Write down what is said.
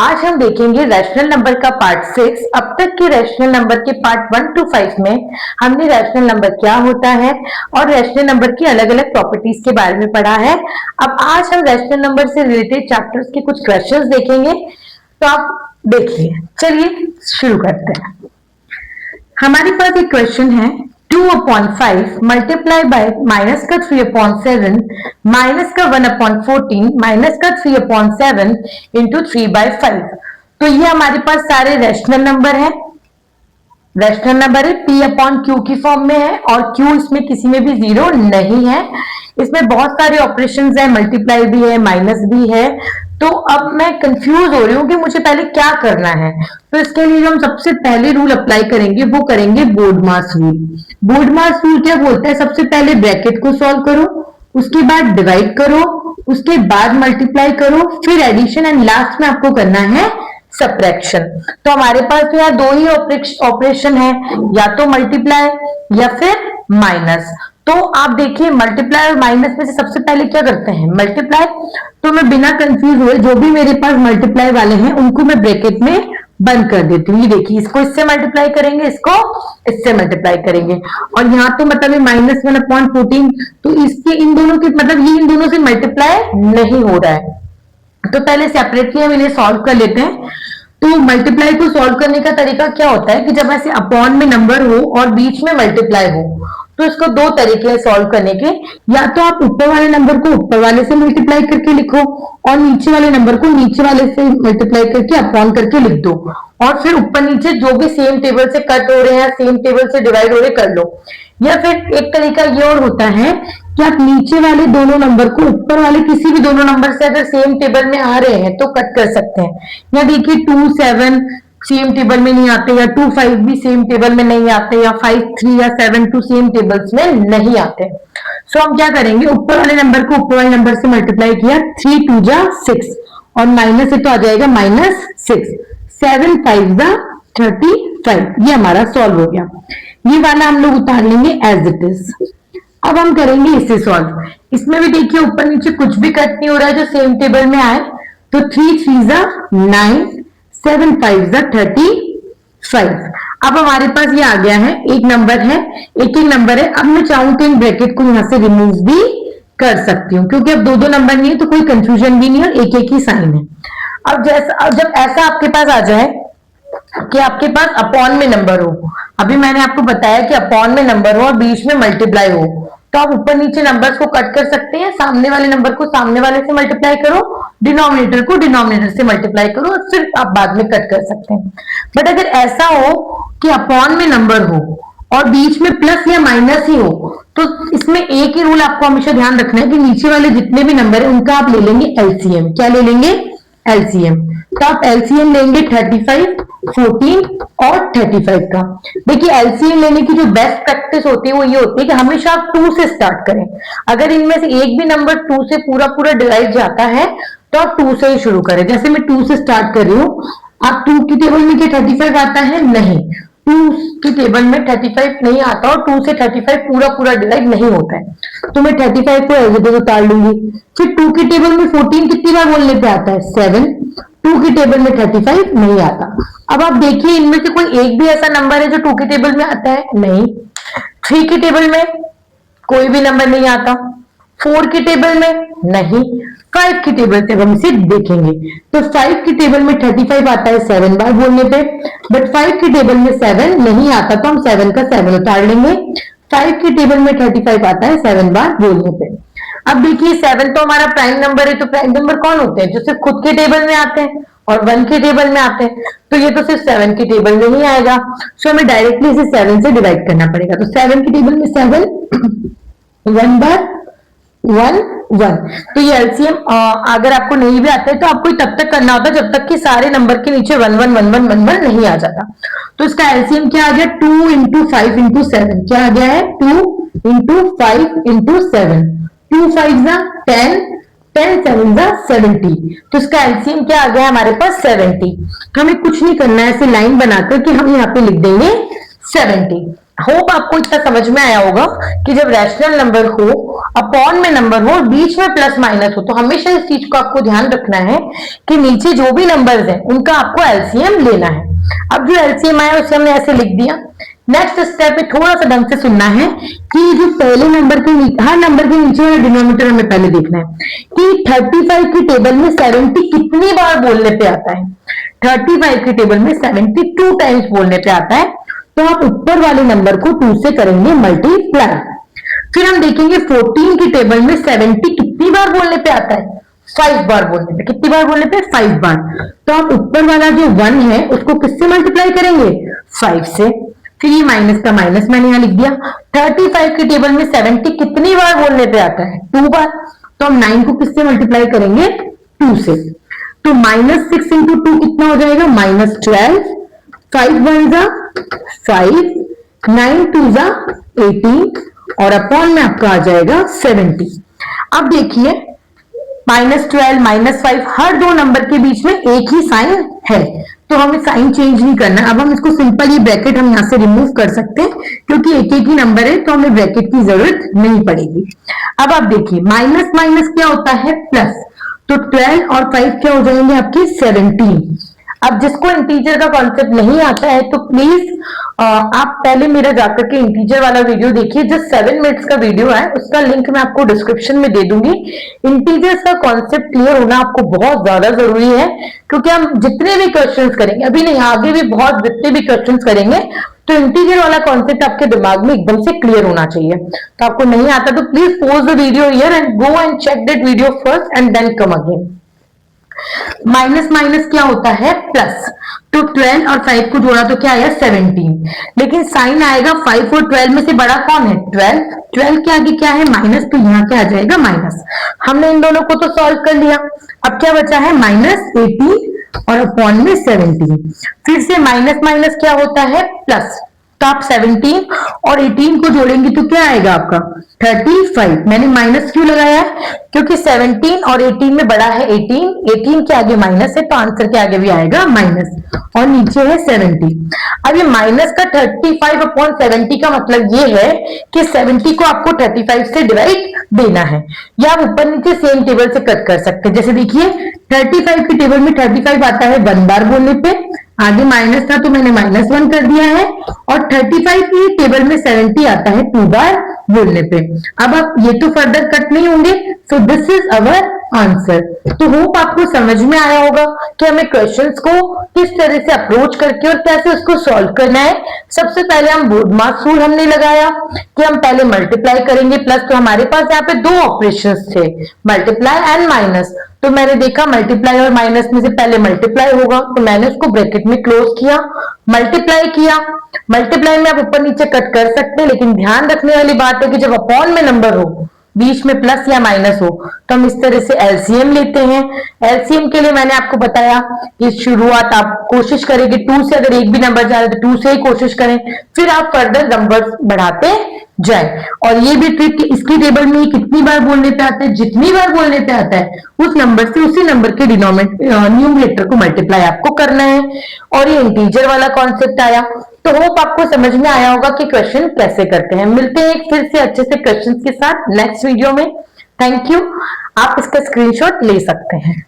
आज हम देखेंगे रैशनल नंबर का पार्ट 6। अब तक के रैशनल नंबर के पार्ट 1 to 5 में हमने रैशनल नंबर क्या होता है और रैशनल नंबर की अलग अलग प्रॉपर्टीज के बारे में पढ़ा है। अब आज हम रैशनल नंबर से रिलेटेड चैप्टर्स के कुछ क्वेश्चंस देखेंगे, तो आप देखिए। चलिए शुरू करते हैं। हमारे पास एक क्वेश्चन है 2/5 मल्टीप्लाई बाय माइनस का 3/7 माइनस का 1/14 माइनस का 3/7 इंटू 3/5। तो ये हमारे पास सारे रैशनल नंबर है। रैशनल नंबर है P/Q की फॉर्म में है और Q इसमें किसी में भी जीरो नहीं है। इसमें बहुत सारे ऑपरेशंस है, मल्टीप्लाई भी है, माइनस भी है। तो अब मैं कंफ्यूज हो रही हूँ कि मुझे पहले क्या करना है। तो इसके लिए हम सबसे पहले रूल अप्लाई करेंगे, वो करेंगे बोर्डमास रूल। बोर्डमास रूल क्या बोलता है? सबसे पहले ब्रैकेट को सॉल्व करो, उसके बाद डिवाइड करो, उसके बाद मल्टीप्लाई करो, फिर एडिशन एंड लास्ट में आपको करना है सब्ट्रैक्शन। तो हमारे पास तो यहाँ दो ही ऑपरेशन है, या तो मल्टीप्लाई या फिर माइनस। तो आप देखिए मल्टीप्लाई और माइनस में से सबसे पहले क्या करते हैं? मल्टीप्लाई। तो मैं बिना कंफ्यूज हुए जो भी मेरे पास मल्टीप्लाई वाले हैं उनको मैं ब्रैकेट में बंद कर देती हूँ। ये देखिए, इसको इससे मल्टीप्लाई करेंगे, इसको इससे मल्टीप्लाई करेंगे, और यहाँ तो मतलब -1/14। तो इसके इन दोनों के मतलब ये इन दोनों से मल्टीप्लाई नहीं हो रहा है। तो पहले सेपरेटली हम इन्हें सॉल्व कर लेते हैं। तो मल्टीप्लाई को सॉल्व करने का तरीका क्या होता है कि जब ऐसे अपॉन में नंबर हो और बीच में मल्टीप्लाई हो, तो इसको दो तरीके हैं सॉल्व करने के। या तो आप ऊपर वाले नंबर को ऊपर वाले से मल्टीप्लाई करके लिखो और नीचे वाले नंबर को नीचे वाले से मल्टीप्लाई करके अपॉन करके लिख दो, और फिर ऊपर नीचे जो भी सेम टेबल से कट हो रहे हैं, सेम टेबल से डिवाइड हो रहे कर लो। या फिर एक तरीका ये और होता है कि आप नीचे वाले दोनों नंबर को ऊपर वाले किसी भी दोनों नंबर से अगर सेम टेबल में आ रहे हैं तो कट कर सकते हैं। या देखिए 2, 7 सेम टेबल में नहीं आते, या 2, 5 भी सेम टेबल में नहीं आते, या 5, 3 या 7, 2 सेम टेबल्स में नहीं आते। सो हम क्या करेंगे? ऊपर वाले नंबर को ऊपर वाले नंबर से मल्टीप्लाई किया, 3 2 जा 6 और माइनस से तो आ जाएगा -6, 7 5 जा 35। ये हमारा सॉल्व हो गया। ये वाला हम लोग उतार लेंगे एज इट इज। अब हम करेंगे इसे सॉल्व। इसमें भी देखिए ऊपर नीचे कुछ भी कट नहीं हो रहा है जो सेम टेबल में आए। तो 3 3 जा 9, 7 5 जा 35। अब हमारे पास ये आ गया है, एक नंबर है, एक एक नंबर है। अब मैं चाहूं तो इन ब्रैकेट को यहां से रिमूव भी कर सकती हूँ, क्योंकि अब दो दो नंबर नहीं है तो कोई कंफ्यूजन भी नहीं है, एक एक ही साइन है। अब जब ऐसा आपके पास आ जाए कि आपके पास अपॉन में नंबर हो, अभी मैंने आपको बताया कि अपॉन में नंबर हो और बीच में मल्टीप्लाई हो, तो आप ऊपर नीचे नंबर्स को कट कर सकते हैं। सामने वाले नंबर को सामने वाले से मल्टीप्लाई करो, डिनोमिनेटर को डिनोमिनेटर से मल्टीप्लाई करो, और फिर आप बाद में कट कर सकते हैं। बट अगर ऐसा हो कि अपॉन में नंबर हो और बीच में प्लस या माइनस ही हो, तो इसमें एक ही रूल आपको हमेशा ध्यान रखना है कि नीचे वाले जितने भी नंबर है उनका आप ले लेंगे एलसीएम। क्या ले लेंगे? एलसीएम। तो आप एलसीएम लेंगे 35, 14 और 35 का। देखिए एलसीएम लेने की जो बेस्ट प्रैक्टिस होती है वो ये होती है कि हमेशा आप 2 से स्टार्ट करें। अगर इनमें से एक भी नंबर 2 से पूरा पूरा डिवाइड जाता है तो आप 2 से ही शुरू करें। जैसे मैं 2 से स्टार्ट कर रही हूँ। आप 2 की टेबल में क्या 35 आता है? नहीं, 2 की टेबल में 35 नहीं आता और 2 से 35 पूरा पूरा डिवाइड नहीं होता है। तो मैं 35 को एज इट इज उतार लूंगी। फिर 2 की टेबल में 14 कितनी बार बोलने पे आता है? 7। 2 की टेबल में 35 नहीं आता। अब आप देखिए इनमें से कोई एक भी ऐसा नंबर है जो 2 की टेबल में आता है? नहीं। 3 की टेबल में कोई भी नंबर नहीं आता। 4 की टेबल में नहीं। 5 की टेबल से हम इसे देखेंगे तो 5 की टेबल में 35 आता है 7 बार बोलने पे, बट 5 की टेबल में 7 नहीं आता, तो हम 7 का 7 उतार लेंगे। 5 की टेबल में 35 आता है 7 बार बोलने पे। अब देखिए 7 तो हमारा प्राइम नंबर है, तो प्राइम नंबर कौन होते हैं? जो सिर्फ खुद के टेबल में आते हैं और 1 के टेबल में आते हैं। तो ये तो सिर्फ 7 की टेबल में ही आएगा। सो हमें डायरेक्टली इसे 7 से डिवाइड करना पड़ेगा। तो 7 की टेबल में 7, 1 बार 1 1। तो ये एलसीएम अगर आपको नहीं भी आता है तो आपको तब तक करना होता है जब तक कि सारे नंबर के नीचे 1 1 1 1 1 1 नहीं आ जाता। तो इसका एलसीएम क्या आ गया? 2 × 5 × 7। क्या आ गया है? 2 × 5 × 7। 2 5 जा 10, 10 7 जा 70। तो इसका एलसीएम क्या आ गया हमारे पास? 70। हमें कुछ नहीं करना है, ऐसे लाइन बनाकर कि हम यहाँ पे लिख देंगे 70। होप आपको इतना समझ में आया होगा कि जब रैशनल नंबर हो, अपॉन में नंबर हो, बीच में प्लस माइनस हो, तो हमेशा इस चीज को आपको ध्यान रखना है कि नीचे जो भी नंबर्स हैं उनका आपको एलसीएम लेना है। अब जो एलसीएम आया उसे हमने ऐसे लिख दिया। नेक्स्ट स्टेप में थोड़ा सा ढंग से सुनना है कि जो पहले नंबर के हर नंबर के नीचे वाला डिनोमिनेटर हमें पहले देखना है कि 35 की टेबल में 70 कितनी बार बोलने पे आता है। 35 की टेबल में 72 टाइम्स बोलने पे आता है, तो आप ऊपर वाले नंबर को 2 से करेंगे मल्टीप्लाई। फिर हम देखेंगे 14 की टेबल में 70 कितनी बार बोलने पे आता है, 5 बार बोलने पे। कितनी बार बोलने पे, 5 बार। तो आप ऊपर वाला जो 1 है उसको किससे मल्टीप्लाई करेंगे, 5 से। फिर ये माइनस का माइनस मैंने यहां लिख दिया। 35 की टेबल में 70 कितनी बार बोलने पे आता है, 2 बार। तो हम 9 को किससे मल्टीप्लाई करेंगे, 2 से। तो -6 इंटू 2 कितना हो जाएगा, -12। 5 1 जा 5, 9 2 जा 18 और अपॉन में आपका आ जाएगा 70। अब देखिए -12 -5 हर दो नंबर के बीच में एक ही साइन है, तो हमें साइन चेंज नहीं करना। अब हम इसको सिंपल, ये ब्रैकेट हम यहां से रिमूव कर सकते हैं क्योंकि एक एक ही नंबर है, तो हमें ब्रैकेट की जरूरत नहीं पड़ेगी। अब आप देखिए माइनस माइनस क्या होता है, प्लस। तो 12 और 5 क्या हो जाएंगे आपके, 17। अब जिसको इंटीजर का कॉन्सेप्ट नहीं आता है तो प्लीज आप पहले मेरा जाकर के इंटीजर वाला वीडियो देखिए, जो 7 मिनट्स का वीडियो है उसका लिंक मैं आपको डिस्क्रिप्शन में दे दूंगी। इंटीजर्स का कॉन्सेप्ट क्लियर होना आपको बहुत ज्यादा जरूरी है, क्योंकि हम जितने भी क्वेश्चंस करेंगे, अभी नहीं आगे भी बहुत जितने भी क्वेश्चंस करेंगे, तो इंटीजर वाला कॉन्सेप्ट आपके दिमाग में एकदम से क्लियर होना चाहिए। तो आपको नहीं आता तो please pause the video here and go and check that video first and then come again. Minus minus क्या होता है, प्लस। तो 12 और 5 को जोड़ा तो क्या आया, 17। लेकिन साइन आएगा 5 और 12 में से बड़ा कौन है, 12। 12 के आगे क्या है, माइनस, तो यहाँ क्या आ जाएगा, माइनस। हमने इन दोनों को तो सॉल्व कर लिया। अब क्या बचा है, -18 और अपॉन में 17। फिर से माइनस माइनस क्या होता है, प्लस। तो आप 17 और 18 को जोड़ेंगे तो क्या आएगा आपका, 35। मैंने माइनस क्यों लगाया है, क्योंकि 17 और 18 में बड़ा है 18। 18 के आगे माइनस है, तो आंसर के आगे भी आएगा माइनस, और नीचे है 70। अब ये माइनस का 35 अपॉन 70 का मतलब ये है कि 70 को आपको 35 से डिवाइड देना है, या आप ऊपर नीचे सेम टेबल से कट कर सकते हैं। जैसे देखिए 35 की टेबल में 35 आता है 1 बार बोलने पे, आगे माइनस था तो मैंने -1 कर दिया है, और 35 की टेबल में 70 आता है 2 बार बोलने पे। अब आप ये तो फर्दर कट नहीं होंगे, so this is our answer. तो होप आपको समझ में आया होगा कि हमें क्वेश्चंस को किस तरह से अप्रोच करके और कैसे उसको सॉल्व करना है। सबसे पहले हम बोडमास रूल हमने लगाया कि हम पहले मल्टीप्लाई करेंगे प्लस, तो हमारे पास यहाँ पे दो ऑपरेशंस थे, मल्टीप्लाई एंड माइनस। तो मैंने देखा मल्टीप्लाई और माइनस में से पहले मल्टीप्लाई होगा, तो मैंने उसको ब्रैकेट में क्लोज किया, मल्टीप्लाई किया। मल्टीप्लाई में आप ऊपर नीचे कट कर सकते हैं, लेकिन ध्यान रखने वाली बात है कि जब अपॉन में नंबर हो, बीच में प्लस या माइनस हो, तो हम इस तरह से एलसीएम लेते हैं। एलसीएम के लिए मैंने आपको बताया कि शुरुआत आप कोशिश करेंगे 2 से, अगर एक भी नंबर जा रहा है तो 2 से ही कोशिश करें, फिर आप फर्दर नंबर्स बढ़ाते जाए। और ये भी ट्रिक कि इसकी टेबल में कितनी बार बोलने पे आता है, जितनी बार बोलने पे आता है उस नंबर से उसी नंबर के न्यूमरेटर को मल्टीप्लाई आपको करना है। और ये इंटीजर वाला कॉन्सेप्ट आया, तो होप आपको समझ में आया होगा कि क्वेश्चन कैसे करते हैं। मिलते हैं फिर से अच्छे से क्वेश्चन के साथ नेक्स्ट वीडियो में। Thank you. आप इसका स्क्रीनशॉट ले सकते हैं।